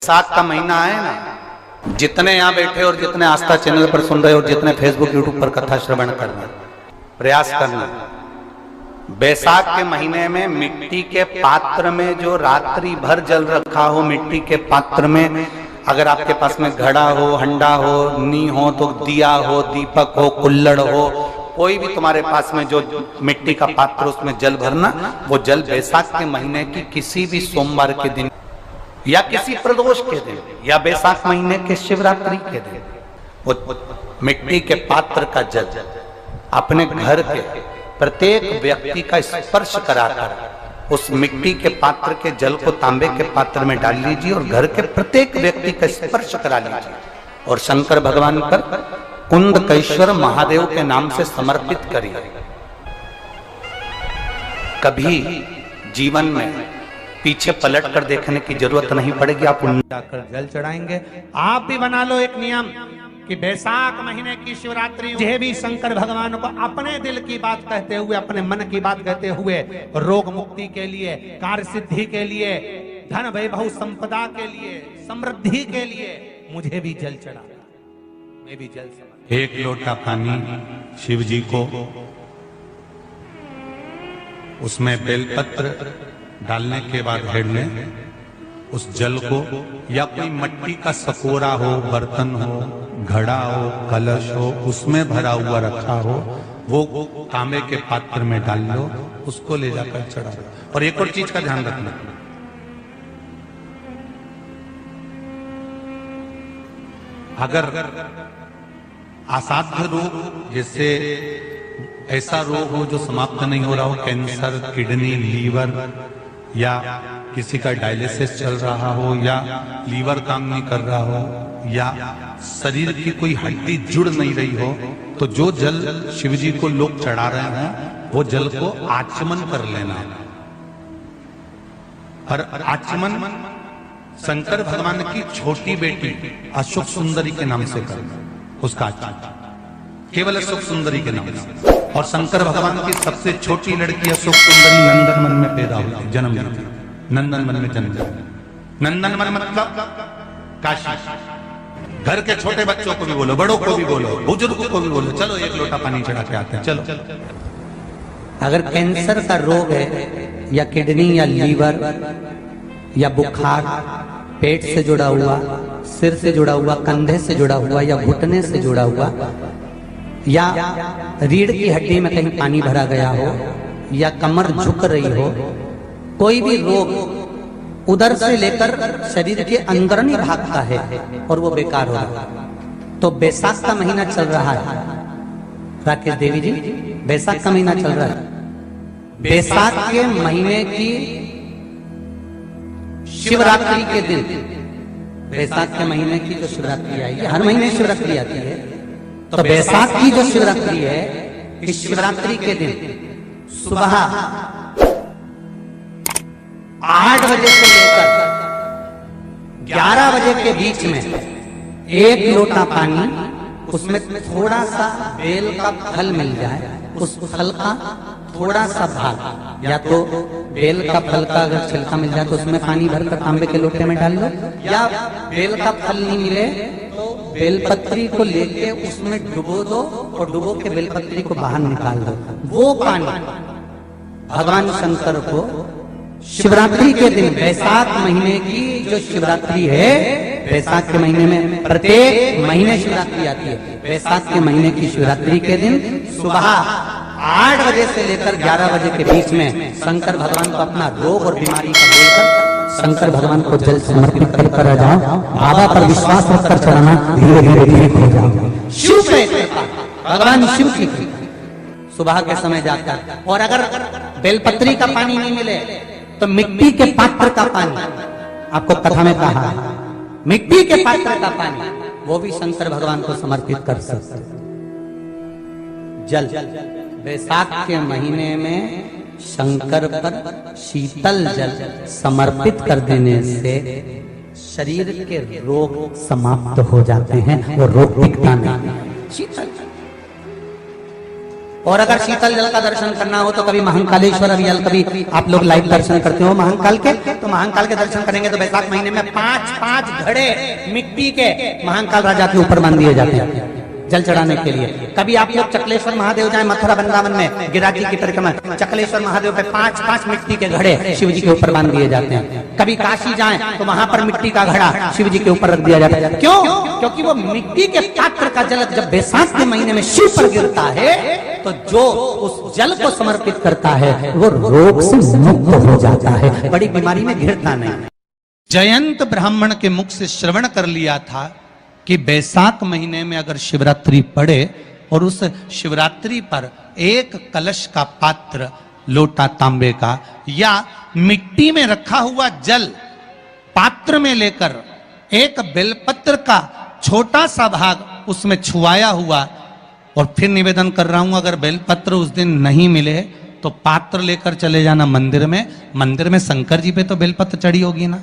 साथ का महीना है ना, जितने यहाँ बैठे और जितने आस्था चैनल पर सुन रहे और जितने फेसबुक यूट्यूब पर कथा श्रवण करना, प्रयास करना, बैसाख के महीने में मिट्टी के पात्र में जो रात्रि भर जल रखा हो, मिट्टी के पात्र में अगर आपके पास में घड़ा हो, हंडा हो, नी हो, तो दिया हो, दीपक हो, कुल्लड़ हो, कोई भी तुम्हारे पास में जो मिट्टी का पात्र उसमें जल भरना, वो जल बैसाख के महीने की किसी भी सोमवार के दिन या किसी प्रदोष के दिन या बैसाख महीने के शिवरात्रि के दिन वो मिट्टी के पात्र का जल अपने घर के प्रत्येक व्यक्ति का स्पर्श कराकर उस मिट्टी के पात्र के जल को तांबे के पात्र में डाल लीजिए और घर के प्रत्येक व्यक्ति का स्पर्श करा लीजिए और शंकर भगवान पर कुंदकेश्वर महादेव के नाम से समर्पित करिए। कभी जीवन में पीछे पलट कर देखने की जरूरत नहीं पड़ेगी, आप जाकर जल चढ़ाएंगे। आप भी बना लो एक नियम कि बैसाख महीने की शिवरात्रि यह भी शंकर भगवान को अपने दिल की बात कहते हुए, अपने मन की बात कहते हुए, रोग मुक्ति के लिए, कार्य सिद्धि के लिए, धन वैभव संपदा के लिए, समृद्धि के लिए मुझे भी जल चढ़ा, मैं भी जल चढ़ा। एक लोटा पानी शिव जी को, उसमें बेलपत्र डालने के बाद हेड में उस जल को या कोई मिट्टी का सकोरा हो, बर्तन हो, घड़ा हो, कलश हो, उसमें भरा हुआ रखा हो, वो तांबे के पात्र में डाल लो, उसको ले जाकर चढ़ा दो। और एक और चीज का ध्यान रखना, अगर असाध्य रोग, जैसे ऐसा रोग हो जो समाप्त नहीं हो रहा हो, कैंसर, किडनी, लीवर, या किसी का डायलिसिस चल रहा हो, या लीवर काम नहीं कर रहा हो, या शरीर की कोई हड्डी जुड़ नहीं रही हो, तो जो जल शिव जी को लोग चढ़ा रहे हैं वो जल को आचमन कर लेना। और आचमन शंकर भगवान की छोटी बेटी अशोक सुंदरी के नाम से करना, उसका आचमन केवल अशोक सुंदरी के नाम से। और शंकर भगवान की सबसे छोटी लड़की अशोक सुंदरी नंदनवन में पैदा हुई, जन्म ली, नंदनवन में जन्म लिया। नंदनवन मतलब काशी। घर के छोटे बच्चों को भी बोलो, बड़ों को भी बोलो, बुजुर्गों को भी बोलो, चलो एक लोटा पानी चढ़ा के आते हैं, चलो। अगर कैंसर का रोग है या किडनी या लीवर या बुखार, पेट से जुड़ा हुआ, सिर से जुड़ा हुआ, कंधे से जुड़ा हुआ या घुटने से जुड़ा हुआ, या रीढ़ की हड्डी में कहीं पानी भरा गया हो, या कमर झुक रही हो, कोई भी रोग उधर से लेकर शरीर के अंदर नहीं भागता है और वो बेकार हो रहा है, तो बैसाख का महीना चल रहा है। राकेश देवी जी, बैसाख का महीना चल रहा है। बैसाख के महीने की शिवरात्रि के दिन, बैसाख के महीने की जो शिवरात्रि आएगी, हर महीने शिवरात्रि आती है, तो बैसाख की जो शिवरात्रि है, इस शिवरात्रि के दिन सुबह 8 बजे से लेकर 11 बजे के बीच में एक लोटा पानी, उसमें थोड़ा सा बेल का फल मिल जाए, उस फल का थोड़ा सा भाग, या तो बेल का फल का अगर छिलका मिल जाए तो उसमें पानी भरकर तांबे के लोटे में डाल लो, या बेल का फल नहीं मिले तो बेलपत्री को लेके उसमें डुबो दो और डुबो के बेलपत्री को बाहर निकाल दो। वो पानी भगवान शंकर को शिवरात्रि के दिन, बैसाख महीने की जो शिवरात्रि है, बैसाख के महीने में प्रत्येक महीने शिवरात्रि आती है, बैसाख के महीने की शिवरात्रि के दिन सुबह 8 बजे से लेकर 11 बजे के बीच में शंकर भगवान को अपना रोग और बीमारी का बोलकर शंकर भगवान को जल समर्पित कर आ जाओ। बाबा पर विश्वास रखकर चलाना, धीरे धीरे ठीक हो जाओ। शिव के भगवान शिव की सुबह के समय जाकर, और अगर बेलपत्री का पानी नहीं मिले तो मिट्टी के पात्र का पानी, आपको कथा में कहा है, मिट्टी के पात्र का पानी, वो भी शंकर भगवान को समर्पित कर सकते। जल बैसाख के महीने में शंकर पर शीतल जल समर्पित कर देने से शरीर के रोग समाप्त हो जाते हैं और रोग टिकता नहीं। शीतल और अगर शीतल जल का दर्शन करना हो तो कभी महाकालेश्वर अवियल, कभी आप लोग लाइव दर्शन करते हो महाकाल के, तो महाकाल के दर्शन करेंगे तो बैसाख महीने में 5-5 घड़े मिट्टी के महाकाल राजा के ऊपर बांध दिए जाते हैं जल चढ़ाने के लिए। कभी आप लोग चकलेश्वर महादेव जाए मथुरा वृंदावन में गिरिराज जी की परिक्रमा, चकलेश्वर महादेव पे 5-5 मिट्टी के घड़े शिव जी के ऊपर बांध दिए जाते हैं। कभी काशी जाएं तो वहां पर मिट्टी का घड़ा शिव जी के ऊपर रख दिया जाता है। क्यों? क्योंकि वो मिट्टी के पात्र का जल जब बैसाख के महीने में शिव पर गिरता है तो जो उस जल को समर्पित करता है वो रोग से मुक्त हो जाता है, बड़ी बीमारी में घिरता नहीं। जयंत ब्राह्मण के मुख से श्रवण कर लिया था कि बैसाख महीने में अगर शिवरात्रि पड़े और उस शिवरात्रि पर एक कलश का पात्र, लोटा तांबे का या मिट्टी में रखा हुआ जल पात्र में लेकर एक बेलपत्र का छोटा सा भाग उसमें छुआया हुआ, और फिर निवेदन कर रहा हूं अगर बेलपत्र उस दिन नहीं मिले तो पात्र लेकर चले जाना मंदिर में। मंदिर में शंकर जी पे तो बेलपत्र चढ़ी होगी ना,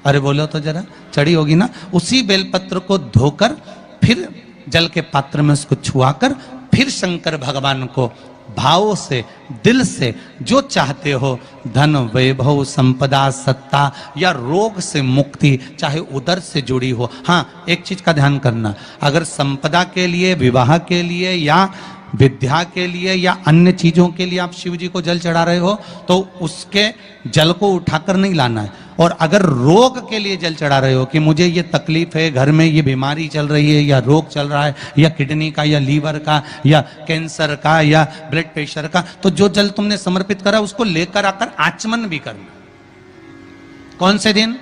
अरे बोलो तो जरा, चढ़ी होगी ना। उसी बेलपत्र को धोकर फिर जल के पात्र में उसको छुआकर फिर शंकर भगवान को भाव से, दिल से जो चाहते हो, धन वैभव संपदा सत्ता या रोग से मुक्ति, चाहे उदर से जुड़ी हो। हाँ, एक चीज का ध्यान करना, अगर संपदा के लिए, विवाह के लिए या विद्या के लिए या अन्य चीजों के लिए आप शिव जी को जल चढ़ा रहे हो तो उसके जल को उठाकर नहीं लाना है। और अगर रोग के लिए जल चढ़ा रहे हो कि मुझे ये तकलीफ है, घर में ये बीमारी चल रही है या रोग चल रहा है या किडनी का या लीवर का या कैंसर का या ब्लड प्रेशर का, तो जो जल तुमने समर्पित करा उसको लेकर आकर आचमन भी करना। कौन से दिन?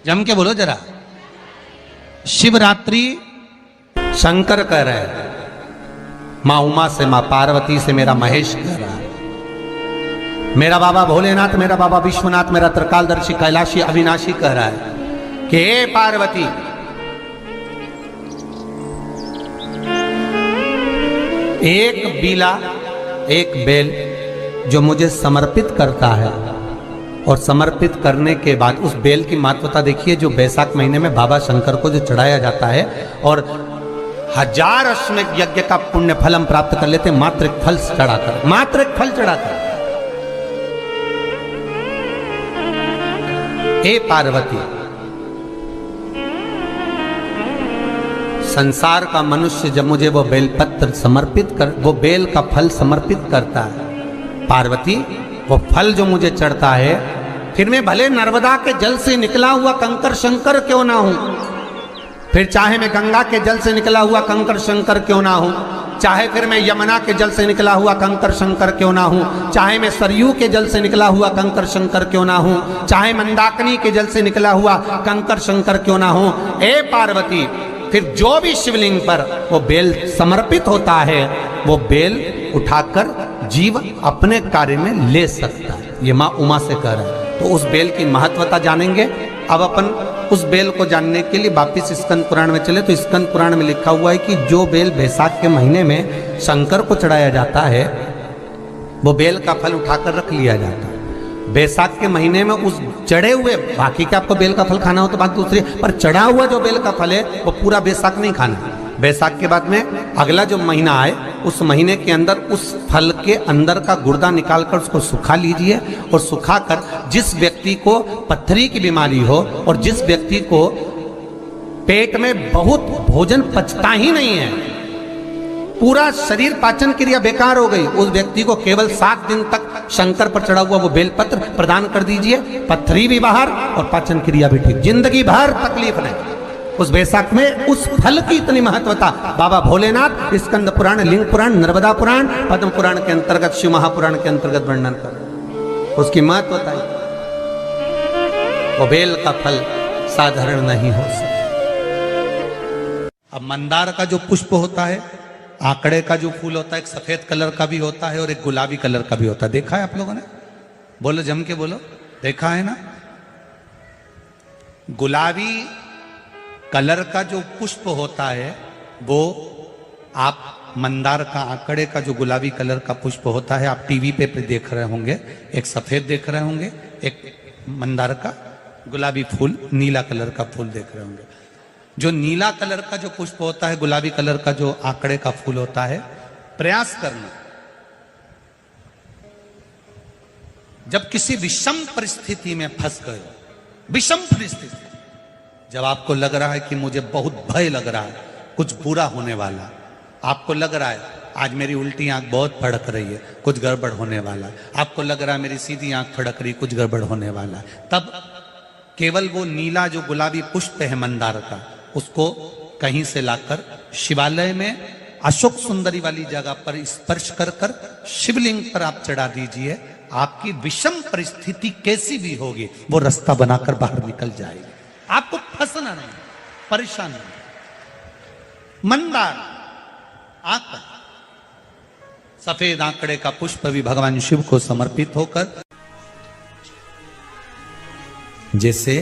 जम के बोलो जरा। शिवरात्रि। शंकर कह रहे हैं, माँ उमा से, माँ पार्वती से मेरा महेश कह रहा है, मेरा बाबा भोलेनाथ, मेरा बाबा विश्वनाथ, मेरा त्रिकालदर्शी कैलाशी अविनाशी कह रहा है कि हे पार्वती, एक बीला, एक बेल जो मुझे समर्पित करता है और समर्पित करने के बाद उस बेल की महत्वता देखिए, जो बैसाख महीने में बाबा शंकर को जो चढ़ाया जाता है और 1000 अश्वमेध यज्ञ का पुण्य फल हम प्राप्त कर लेते, मात्र एक फल चढ़ाकर, मात्र एक फल चढ़ाकर। हे पार्वती, संसार का मनुष्य जब मुझे वो बेलपत्र समर्पित कर, वो बेल का फल समर्पित करता है, पार्वती वो फल जो मुझे चढ़ता है, फिर मैं भले नर्मदा के जल से निकला हुआ कंकर शंकर क्यों ना हूं, फिर चाहे मैं गंगा के जल से निकला हुआ कंकर शंकर क्यों ना हूं, चाहे फिर मैं यमुना के जल से निकला हुआ कंकर शंकर क्यों ना हूं, चाहे मैं सरयू के जल से निकला हुआ कंकर शंकर क्यों ना हूं, चाहे मंदाकिनी के जल से निकला हुआ कंकर शंकर क्यों ना हूं, ए पार्वती, फिर जो भी शिवलिंग पर वो बेल समर्पित होता है वो बेल उठाकर जीव अपने कार्य में ले सकता है। ये माँ उमा से कह रहा है। तो उस बेल की महत्वता जानेंगे। अब अपन उस बेल को जानने के लिए वापिस स्कंद पुराण में चले तो स्कंद पुराण में लिखा हुआ है कि जो बेल बैसाख के महीने में शंकर को चढ़ाया जाता है वो बेल का फल उठाकर रख लिया जाता है। बैसाख के महीने में उस चढ़े हुए, बाकी का आपको बेल का फल खाना हो तो बात दूसरी, पर चढ़ा हुआ जो बेल का फल है वो पूरा बैसाख नहीं खाना। बैसाख के बाद में अगला जो महीना आए उस महीने के अंदर उस फल के अंदर का गुर्दा निकालकर उसको सुखा लीजिए, और सुखाकर जिस व्यक्ति को पथरी की बीमारी हो और जिस व्यक्ति को पेट में बहुत भोजन पचता ही नहीं है, पूरा शरीर पाचन क्रिया बेकार हो गई, उस व्यक्ति को केवल 7 दिन तक शंकर पर चढ़ा हुआ वो बेलपत्र प्रदान कर दीजिए। पथरी भी बाहर और पाचन क्रिया भी ठीक, जिंदगी भर तकलीफ नहीं। उस बैसाख में उस फल की इतनी महत्वता बाबा भोलेनाथ स्कंद पुराण, लिंग पुराण, नर्मदा पुराण, पद्म पुराण के अंतर्गत, शिव महापुराण के अंतर्गत वर्णन कर उसकी महत्वता है। वो बेल का फल साधारण नहीं हो सकता। अब मंदार का जो पुष्प होता है, आंकड़े का जो फूल होता है, एक सफेद कलर का भी होता है और एक गुलाबी कलर का भी होता है। देखा है आप लोगों ने? बोलो, जम के बोलो, देखा है ना? गुलाबी कलर का जो पुष्प होता है वो आप मंदार का, आंकड़े का जो गुलाबी कलर का पुष्प होता है आप टीवी पे देख रहे होंगे, एक सफेद देख रहे होंगे, एक मंदार का गुलाबी फूल, नीला कलर का फूल देख रहे होंगे। जो नीला कलर का जो पुष्प होता है, गुलाबी कलर का जो आंकड़े का फूल होता है, प्रयास करना। जब किसी विषम परिस्थिति में फंस गए, विषम परिस्थिति, जब आपको लग रहा है कि मुझे बहुत भय लग रहा है, कुछ बुरा होने वाला, आपको लग रहा है आज मेरी उल्टी आंख बहुत फड़क रही है, कुछ गड़बड़ होने वाला, आपको लग रहा है मेरी सीधी आंख फड़क रही, कुछ गड़बड़ होने वाला, तब केवल वो नीला जो गुलाबी पुष्प है मंदार का, उसको कहीं से लाकर शिवालय में अशोक सुंदरी वाली जगह पर स्पर्श कर कर शिवलिंग पर आप चढ़ा दीजिए। आपकी विषम परिस्थिति कैसी भी होगी वो रास्ता बनाकर बाहर निकल जाएगी। आपको फंसना नहीं, परेशान नहीं। मंदार आंकड़ा, सफेद आंकड़े का पुष्प भी भगवान शिव को समर्पित होकर, जैसे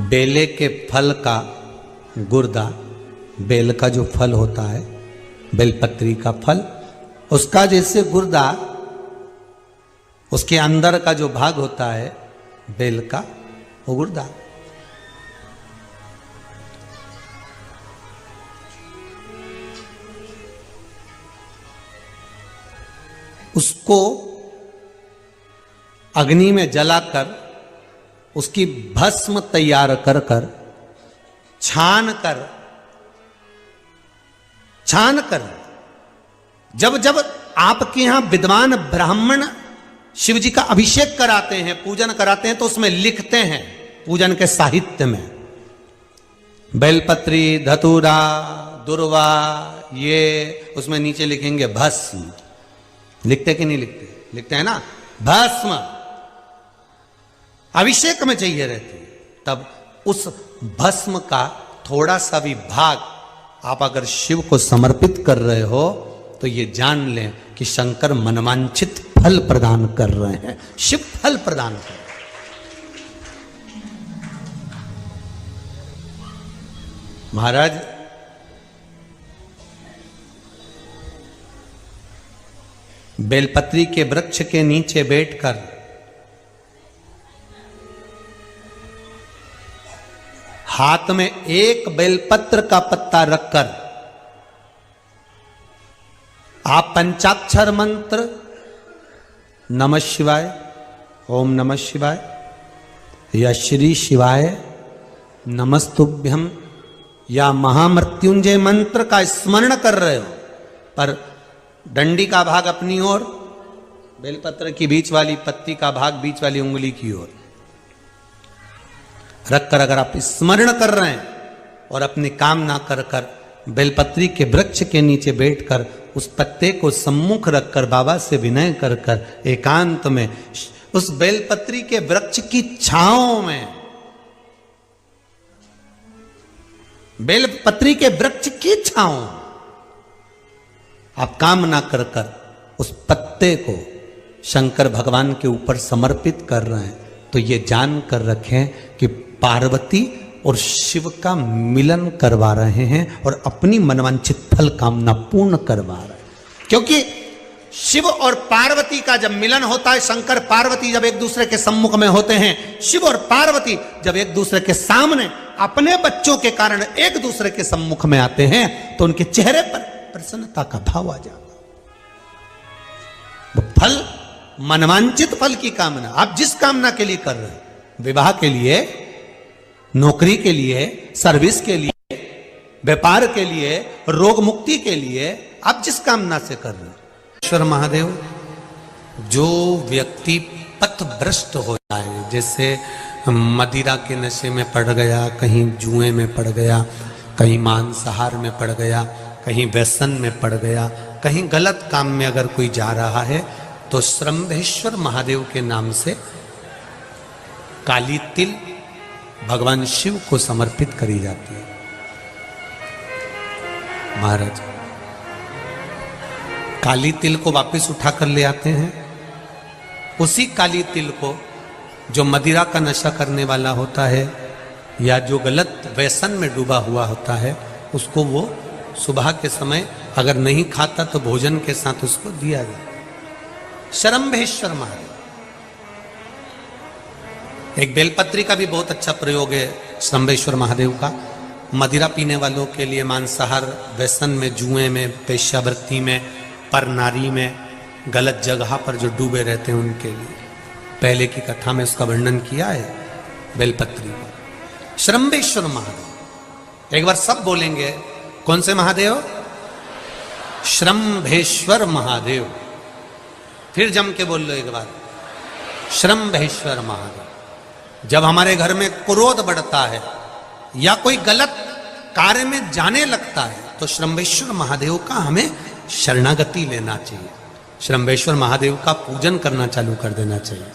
बेले के फल का गुर्दा, बेल का जो फल होता है, बेलपत्री का फल, उसका जैसे गुर्दा, उसके अंदर का जो भाग होता है बेल का, वो गुर्दा, उसको अग्नि में जलाकर उसकी भस्म तैयार कर कर छान कर जब जब आपके यहां विद्वान ब्राह्मण शिव जी का अभिषेक कराते हैं, पूजन कराते हैं, तो उसमें लिखते हैं पूजन के साहित्य में, बेलपत्री, धतूरा, दुर्वा, ये उसमें नीचे लिखेंगे भस्म। लिखते कि नहीं लिखते? लिखते हैं ना, भस्म अभिषेक में चाहिए रहती है। तब उस भस्म का थोड़ा सा भी भाग आप अगर शिव को समर्पित कर रहे हो तो ये जान लें कि शंकर मनवांछित फल प्रदान कर रहे हैं। शिव फल प्रदान कर रहे हैं। महाराज, बेलपत्री के वृक्ष के नीचे बैठकर हाथ में एक बेलपत्र का पत्ता रखकर आप पंचाक्षर मंत्र नमः शिवाय, ओम नमः शिवाय या श्री शिवाय नमस्तुभ्यम या महामृत्युंजय मंत्र का स्मरण कर रहे हो, पर डंडी का भाग अपनी ओर, बेलपत्र की बीच वाली पत्ती का भाग बीच वाली उंगली की ओर रखकर अगर आप स्मरण कर रहे हैं और अपनी कामना कर कर बेलपत्री के वृक्ष के नीचे बैठकर उस पत्ते को सम्मुख रखकर बाबा से विनय कर कर एकांत में उस बेलपत्री के वृक्ष की छांव में, बेलपत्री के वृक्ष की छांव आप कामना कर कर उस पत्ते को शंकर भगवान के ऊपर समर्पित कर रहे हैं, तो ये जान कर रखें कि पार्वती और शिव का मिलन करवा रहे हैं और अपनी मनवांछित फल कामना पूर्ण करवा रहे हैं। क्योंकि शिव और पार्वती का जब मिलन होता है, शंकर पार्वती जब एक दूसरे के सम्मुख में होते हैं, शिव और पार्वती जब एक दूसरे के सामने अपने बच्चों के कारण एक दूसरे के सम्मुख में आते हैं, तो उनके चेहरे पर प्रसन्नता का भाव आ जाता। वो फल, मनवांचित फल की कामना, आप जिस कामना के लिए कर रहे हैं, विवाह के लिए, नौकरी के लिए, सर्विस के लिए, व्यापार के लिए, रोग मुक्ति के लिए, आप जिस कामना से कर रहे हैं, ईश्वर महादेव, जो व्यक्ति पथभ्रष्ट हो जाए, जैसे मदिरा के नशे में पड़ गया, कहीं जुए में पड़ गया, कहीं मांसाहार में पड़ गया, कहीं व्यसन में पड़ गया, कहीं गलत काम में अगर कोई जा रहा है, तो श्रंभेश्वर महादेव के नाम से काली तिल भगवान शिव को समर्पित करी जाती है। महाराज काली तिल को वापस उठा कर ले आते हैं, उसी काली तिल को जो मदिरा का नशा करने वाला होता है या जो गलत व्यसन में डूबा हुआ होता है, उसको वो सुबह के समय अगर नहीं खाता तो भोजन के साथ उसको दिया जाए। श्रंभेश्वर महादेव, एक बेलपत्री का भी बहुत अच्छा प्रयोग है श्रंभेश्वर महादेव का। मदिरा पीने वालों के लिए, मांसाहार, व्यसन में, जुए में, पेशावृत्ति में, पर नारी में, गलत जगह पर जो डूबे रहते हैं उनके लिए। पहले की कथा में उसका वर्णन किया है बेलपत्री पर। श्रम्भेश्वर महादेव, एक बार सब बोलेंगे, कौन से महादेव? श्रम्भेश्वर महादेव। फिर जम के बोल लो एक बार, श्रम्भेश्वर महादेव। जब हमारे घर में क्रोध बढ़ता है या कोई गलत कार्य में जाने लगता है तो श्रम्भेश्वर महादेव का हमें शरणागति लेना चाहिए, श्रम्भेश्वर महादेव का पूजन करना चालू कर देना चाहिए।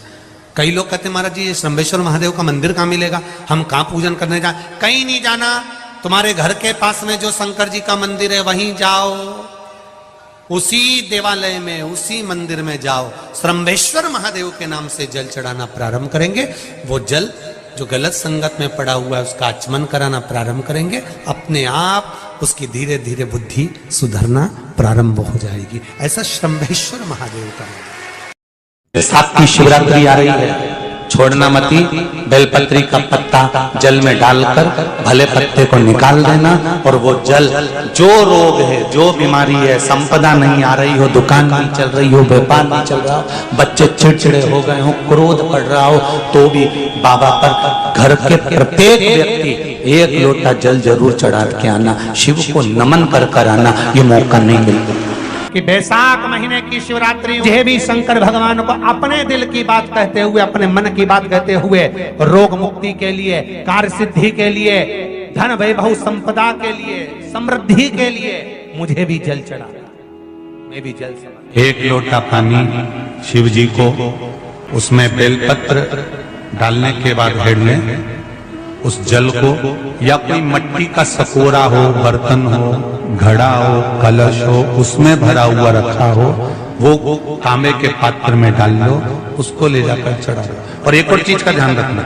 कई लोग कहते हैं महाराज जी ये श्रम्भेश्वर महादेव का मंदिर कहाँ मिलेगा, हम कहाँ पूजन करने जाए? कहीं नहीं जाना, तुम्हारे घर के पास में जो शंकर जी का मंदिर है वहीं जाओ, उसी देवालय में, उसी मंदिर में जाओ, श्रम्भेश्वर महादेव के नाम से जल चढ़ाना प्रारंभ करेंगे। वो जल जो गलत संगत में पड़ा हुआ है उसका आचमन कराना प्रारंभ करेंगे, अपने आप उसकी धीरे धीरे बुद्धि सुधरना प्रारंभ हो जाएगी। ऐसा श्रम्भेश्वर महादेव का है। साथ की शिवरात्रि आ रही है, छोड़ना मती, बेलपत्री का पत्ता जल में डालकर भले पत्ते को निकाल देना, और वो जल, जो रोग है, जो बीमारी है, संपदा नहीं आ रही हो, दुकान नहीं चल रही हो, व्यापार नहीं चल रहा हो, बच्चे चिड़चिड़े हो गए हो, क्रोध पड़ रहा हो, तो भी बाबा पर घर के प्रत्येक व्यक्ति एक लोटा जल जरूर चढ़ा के आना, शिव को नमन कर कर आना। ये मौका नहीं मिलता कि बैसाख महीने की शिवरात्रि यह भी शंकर भगवान को अपने दिल की बात कहते हुए, अपने मन की बात कहते हुए, रोग मुक्ति के लिए, कार्य सिद्धि के लिए, धन वैभव संपदा के लिए, समृद्धि के लिए मुझे भी जल चढ़ा, मैं भी जल चढ़ा। एक लोटा पानी शिव जी को, उसमें बेलपत्र डालने के बाद हेड लें, उस जल को, या कोई मिट्टी का सकोरा हो, बर्तन हो, घड़ा हो, कलश हो, उसमें भरा हुआ रखा हो, वो तांबे के पात्र में डाल लो, उसको ले जाकर चढ़ा लो। और एक और चीज का ध्यान रखना,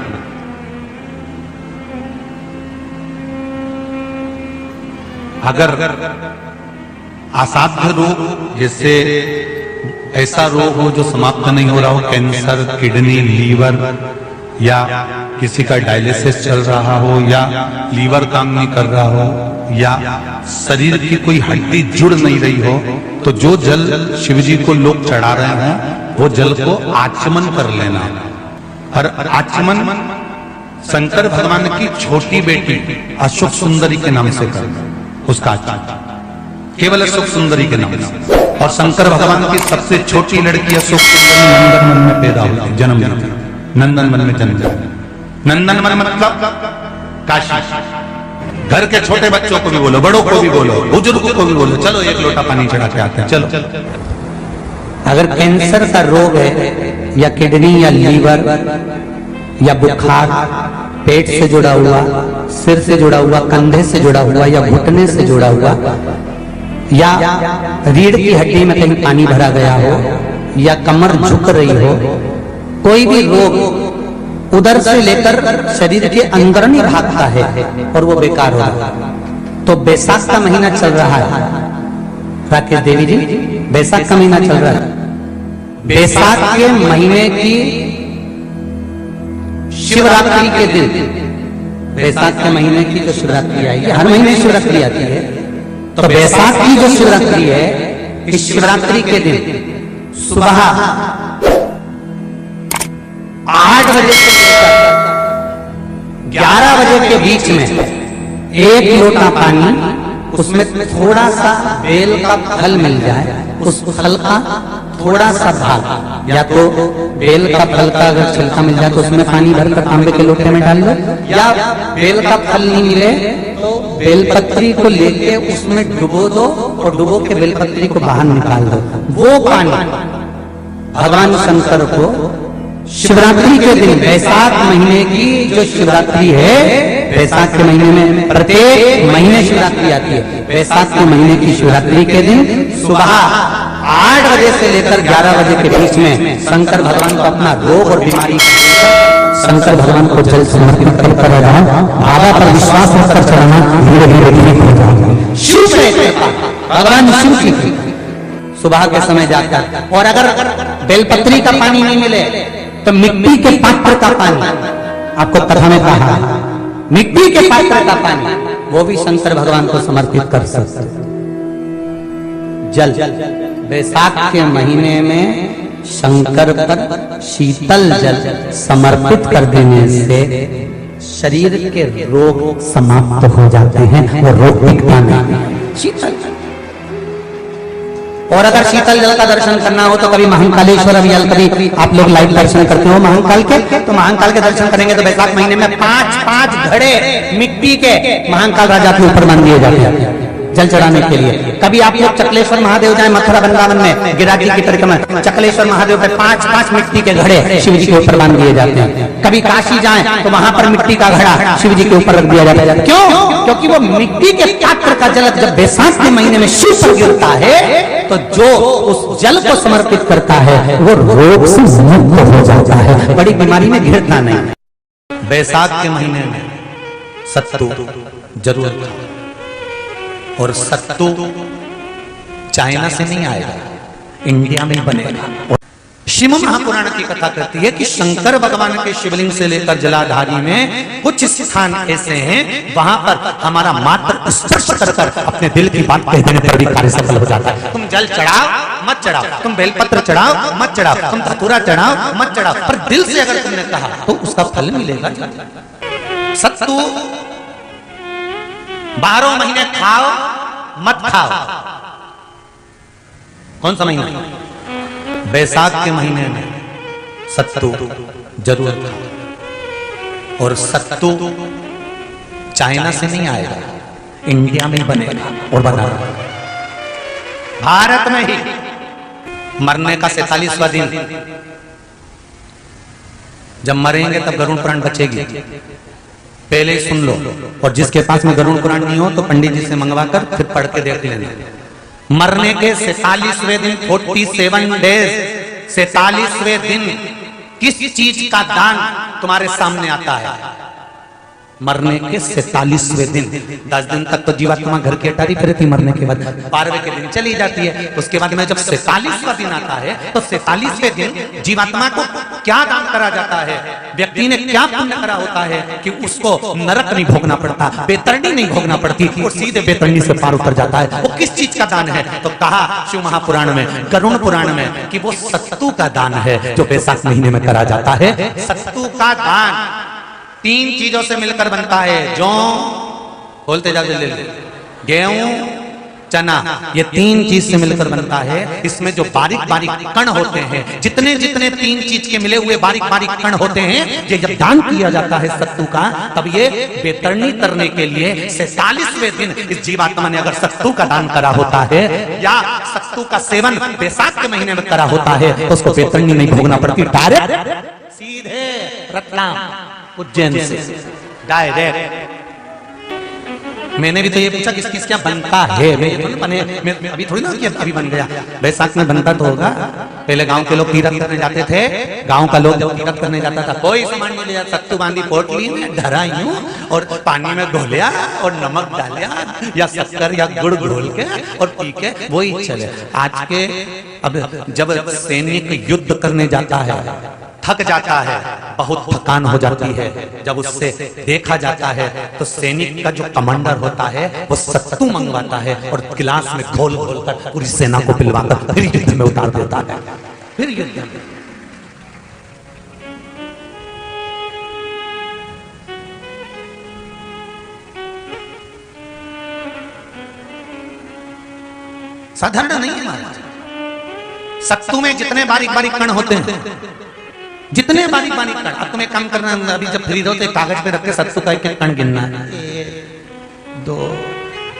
अगर असाध्य रोग, जैसे ऐसा रोग हो जो समाप्त नहीं हो रहा हो, कैंसर, किडनी, लीवर, या किसी का डायलिसिस चल रहा हो, या लीवर काम नहीं कर रहा हो, या शरीर की कोई हड्डी जुड़ नहीं रही हो, तो जो जल शिव जी को लोग चढ़ा रहे हैं वो जल को आचमन कर लेना। और आचमन शंकर भगवान की छोटी बेटी अशोक सुंदरी के नाम से करना, उसका आचमन केवल अशोक सुंदरी के नाम से। और शंकर भगवान की सबसे छोटी लड़की अशोक सुंदरी नंदन में पैदा हुई, जन्म लेती, नंदन वन में जन्म। नंदन वन मतलब काशी। घर के छोटे बच्चों को भी बोलो, बड़ों को भी बोलो, बुजुर्गों को भी बोलो, चलो एक लोटा पानी चढ़ा के आते हैं, चलो। अगर कैंसर का रोग है, या किडनी, या लीवर, या बुखार, पेट से जुड़ा हुआ, सिर से जुड़ा हुआ, कंधे से जुड़ा हुआ, या घुटने से जुड़ा हुआ, या रीढ़ की हड्डी में कहीं पानी भरा गया हो, या कमर झुक रही हो, कोई भी रोग उधर से लेकर शरीर के अंदर नहीं भागता है और वो बेकार हो रहा है। तो बैसाख का महीना चल रहा है राकेश देवी जी, बैसाख का महीना चल रहा है। बैसाख के महीने की शिवरात्रि के दिन, बैसाख के महीने की जो शिवरात्रि आएगी, हर महीने शिवरात्रि आती है, तो बैसाख की जो शिवरात्रि है, इस शिवरात्रि के दिन सुबह 8 बजे से लेकर 11 बजे के बीच में एक लोटा पानी, उसमें थोड़ा सा बेल का फल मिल जाए, उस फल का थोड़ा सा भाग, या तो बेल का फल का अगर छिलका मिल जाए तो उसमें पानी भरकर तांबे के लोटे में डाल लो, या बेल का फल नहीं मिले तो बेलपत्री को लेके उसमें डुबो दो, और डुबो के बेलपत्री को बाहर निकाल दो। वो पानी भगवान शंकर को शिवरात्रि के दिन, बैसाख महीने की जो शिवरात्रि है, बैसाख के महीने में प्रत्येक महीने शिवरात्रि आती है, बैसाख के महीने की शिवरात्रि के दिन सुबह 8 बजे से लेकर 11 बजे के बीच में शंकर भगवान को अपना रोग और बीमारी, शंकर भगवान को जल समर्पित कर बाबा पर विश्वास रखकर चढ़ाना, धीरे धीरे ठीक हो जाएगा। शिव से भगवान शिव की सुबह के समय जाकर, और अगर बेलपत्री का पानी नहीं मिले तो मिट्टी के पात्र का पानी, आपको कथा में कहा मिट्टी के पात्र का पानी वो भी शंकर भगवान को समर्पित कर सकते। जल बैसाख के महीने में शंकर पर शीतल जल समर्पित कर देने से शरीर के रोग समाप्त हो जाते हैं, वो रोग दिखता नहीं। शीतल, और अगर शीतल जल का दर्शन करना हो तो कभी महाकालेश्वर अभियान, कभी आप लोग लाइव दर्शन करते हो महाकाल के, तो महाकाल के दर्शन करेंगे तो बैसाख महीने में 5-5 घड़े मिट्टी के महाकाल राजा के ऊपर मान दिए जाते हैं जल चढ़ाने के लिए। कभी आप लोग चकलेश्वर महादेव जाए मथुरा वृंदावन में गिरिराज की परिक्रमा, चकलेश्वर महादेव पे 5-5 मिट्टी के घड़े शिव जी के ऊपर बांध दिए जाते हैं। कभी काशी जाएं तो वहां पर मिट्टी का घड़ा शिव जी के ऊपर रख दिया जाता है। क्यों? क्योंकि वो मिट्टी के पात्र का जल जब बैसाख के महीने में शिव पर गिरता है तो जो उस जल को समर्पित करता है वो रोग से मुक्त हो जाता है, बड़ी बीमारी में घिरता नहीं। बैसाख के महीने में सत्तू जरूर खाओ, और सत्तू चाइना से नहीं आएगा, इंडिया में बनेगा। श्रीमद् महापुराण की कथा कहती है कि शंकर भगवान के शिवलिंग से लेकर जलाधारी में कुछ स्थान ऐसे हैं वहां पर हमारा मात्र स्पर्श कर अपने दिल की बात कह देने पर भी कार्य सफल हो जाता है। तुम जल चढ़ाओ मत चढ़ाओ, तुम बेलपत्र चढ़ाओ मत चढ़ाओ, तुम धतूरा चढ़ाओ मत चढ़ाओ, पर दिल से अगर तुमने कहा तो उसका फल मिलेगा। सत्तू 12 महीने खाओ मत खाओ। कौन सा महीना? बैसाख के महीने में सत्तू जरूर खाओ, और सत्तू चाइना से नहीं आएगा, इंडिया में बनेगा और बनेगा। भारत में ही मरने का 47वां दिन, जब मरेंगे तब गरुड़ पुराण बचेगी, पहले ही सुन लो। और जिसके पास में गरुड़ पुराण नहीं हो तो पंडित जी से मंगवाकर फिर पढ़ के देख लेना। मरने के 47वें दिन, 47 डेज, 47वें दिन किस चीज का दान तुम्हारे सामने आता है? मरने के 47वें दिन। 10 दिन तक तो जीवात्मा घर की अटारी फिर थी, मरने के बाद 12वें के दिन चली जाती है। उसके बाद में जब 47वां दिन आता है तो 47वें दिन जीवात्मा को क्या दान करा जाता है? व्यक्ति ने क्या पुण्य करा होता है कि उसको नरक नहीं भोगना पड़ता, बेतरणी नहीं भोगना पड़ती, और सीधे बेतरणी से पार उतर जाता है। वो किस चीज का दान है? तो कहा शिव महापुराण में, गरुड़ पुराण में, कि वो सत्तू का दान है जो बैसाख महीने में करा जाता है। सत्तू का दान 3 चीजों से मिलकर बनता है। जौ, बोलते जाओ जल्दी, गेहूं, चना, ये 3 चीज से मिलकर बनता है। इसमें जो बारीक बारीक कण होते हैं, जितने जितने 3 चीज के मिले हुए बारीक बारीक कण होते हैं, ये जब दान किया जाता है सत्तू का, तब ये बेतरणी करने के लिए 47वें दिन इस जीवात्मा ने अगर सत्तू का दान करा होता है या सत्तू का सेवन बैसाख के महीने में करा होता है तो उसको बेतरणी नहीं भोगना पड़ती, डायरेक्ट सीधे रत्नाम उज्जैन से डायरेक्ट। मैंने भी तो ये पूछा किस किस क्या बनता है, मैं अभी थोड़ी ना कि अभी बन गया। बैसाख में बनता तो होगा। पहले गांव के लोग तीरथ करने जाते थे, गांव का लोग जब तीरथ करने जाता था कोई सामान नहीं लिया, सत्तू बांधी पोटली में धरा यूं और पानी में घोलिया और नमक डालिया या शक्कर या गुड़ घोल के और पी के वही चले। आज के अब जब सैनिक युद्ध करने जाता है, थक जाता है, बहुत थकान हो जाती है, जब उससे देखा जाता है तो सैनिक का जो कमांडर होता है वो सत्तू मंगवाता है और गिलास में घोल घोल कर पूरी सेना को पिलवाकर फिर युद्ध में उतार देता है। फिर युद्ध में साधारण नहीं है महाराज। सत्तू में जितने बारीक बारीक कण होते हैं, जितने बारीक बारीक कण, अब तुम्हें काम करना, अभी जब फ्री हो तो कागज पे रख के सत्तू का एक कण गिनना है, 1 2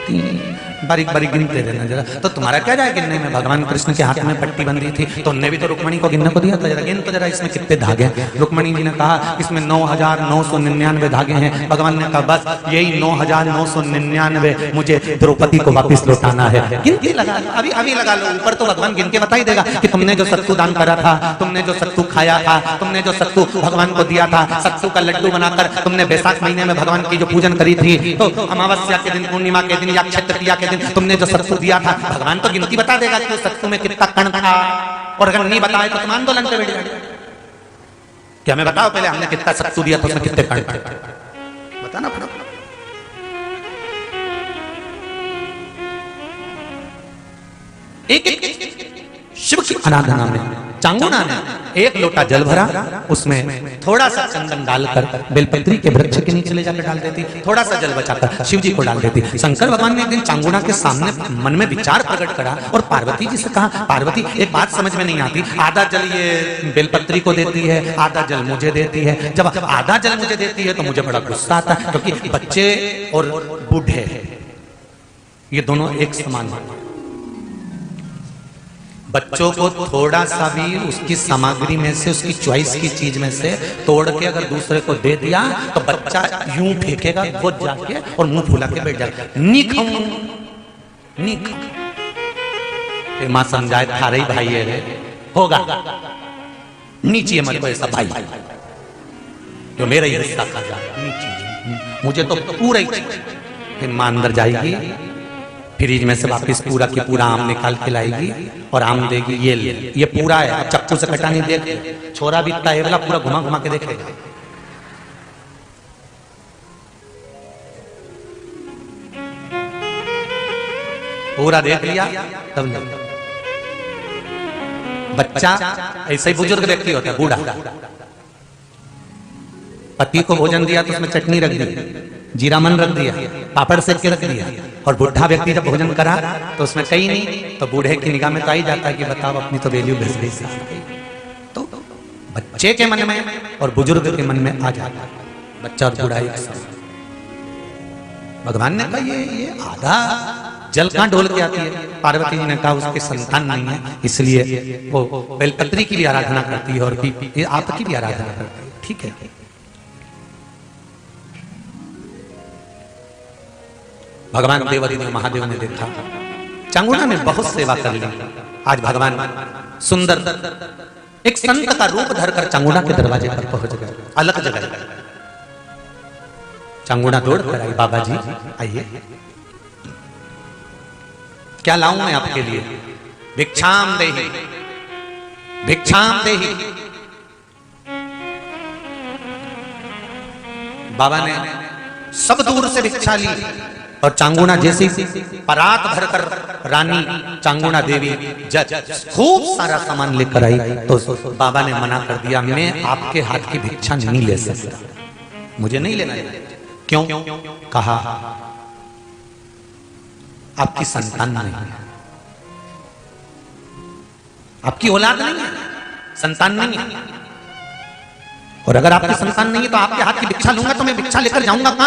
3 बारीक बारीक गिनते रहना जरा। तो तुम्हारा क्या जाए गिनने में? भगवान कृष्ण के हाथ में पट्टी बंधी थी तो उनने भी तो रुक्मणी को गिनने को दिया था, जरा गिन तो जरा इसमें कितने धागे हैं। रुक्मणी जी ने कहा इसमें 9999 धागे हैं। भगवान ने कहा बस यही 9999 मुझे द्रौपदी को वापिस लौटाना है। गिनती लगा लो, अभी अभी लगा लो, ऊपर तो भगवान गिन के बता ही देगा कि तुमने जो सत्तू दान करा था, तुमने जो सत्तू खाया था, तुमने जो सत्तू भगवान को दिया था, सत्तू का लड्डू बनाकर तुमने बैसाख महीने में भगवान की जो पूजन करी थी, तो अमावस्या के दिन, पूर्णिमा के दिन या अक्षय तृतीया के दिन तुमने जो सत्तू दिया था, भगवान तो गिनती बता देगा कि सत्तू में कितना कण था। और अगर नहीं बताए तो तुम आंदोलन पे बैठ जाओगे कि हमें बताओ पहले हमने कितना सत्तू दिया तो उसमें कितने कण थे। पड़ता ना फर्क। एक शिव की आराधना में चांगुना ने एक लोटा जल भरा, उसमें थोड़ा सा चंदन डालकर बेलपत्री के वृक्ष के नीचे ले जाकर डाल देती, थोड़ा सा जल बचाकर शिव जी को डाल देती। शंकर भगवान ने एक दिन चांगुना के सामने मन में विचार प्रकट करा और पार्वती जी से कहा, पार्वती एक बात समझ में नहीं आती, आधा जल ये बेलपत्री को देती है, आधा जल मुझे देती है। जब आधा जल मुझे देती है तो मुझे बड़ा गुस्सा आता है, क्योंकि बच्चे और बूढ़े ये दोनों एक समान हैं। बच्चों को थोड़ा सा भी उसकी सामग्री में से, उसकी चॉइस की चीज में से तोड़ के अगर दूसरे को दे दिया तो बच्चा यूं फेंकेगा खुद जाके और मुंह फुला के बैठ जाएगा, नहीं खाऊं नहीं खाऊं। मां समझाए थारे ही भाई है रे, होगा नीचे मत को ऐसा भाई जो मेरा ही हिस्सा खा जा, मुझे तो पूरा ही चाहिए। फिर मां अंदर जाएगी, फ्रिज में से वापस पूरा की पूरा आम निकाल के लाएगी और आम देगी, ये ले, ये पूरा है, अब चक्कू से कटा नहीं देख, छोरा भी इतना है वाला पूरा घुमा घुमा के देखेगा। पूरा देख लिया तब नहीं। बच्चा ऐसा ही बुजुर्ग व्यक्ति होता है, बूढ़ा, पति को भोजन दिया तो उसमें चटनी रख दी, जीरा मन रख दिया, पापड़ सेक के रख दिया, और बुढ़ा व्यक्ति जब भोजन करा तो उसमें कहीं नहीं, तो बूढ़े की निगाह में तो आ ही जाता है कि बताओ अपनी तो वैल्यू घस गई। तो बच्चे के मन में और बुजुर्ग के मन में आ जाता है, बच्चा और बूढ़ा एक साथ। भगवान ने कहा ये आधा जल कहां ढोल के आती है? पार्वती जी ने कहा उसके संतान नहीं है, इसलिए वो बेलपत्री की भी आराधना करती है और आपकी भी आराधना करती है। ठीक है, भगवान देवादिदेव महादेव ने देखा चांगुना ने बहुत सेवा कर ली। आज भगवान सुंदर एक संत का रूप धरकर चांगुना के दरवाजे पर पहुंच गए, अलग जगह। चांगुना दौड़ कर आई, बाबा जी आइए, क्या लाऊं मैं आपके लिए? भिक्षाम देहि, भिक्षाम देहि। बाबा ने सब दूर से भिक्षा ली और चांगुना जैसी परात भरकर रानी चांगुना देवी खूब सारा सामान लेकर आई, तो बाबा ने मना कर दिया, मैं आपके हाथ की भिक्षा नहीं ले सकता, मुझे नहीं लेना। क्यों? कहा आपकी संतान नहीं है, आपकी औलाद नहीं है, संतान नहीं है, और अगर आपकी संतान नहीं है तो आपके हाथ की भिक्षा लूंगा तो मैं भिक्षा लेकर जाऊंगा कहां?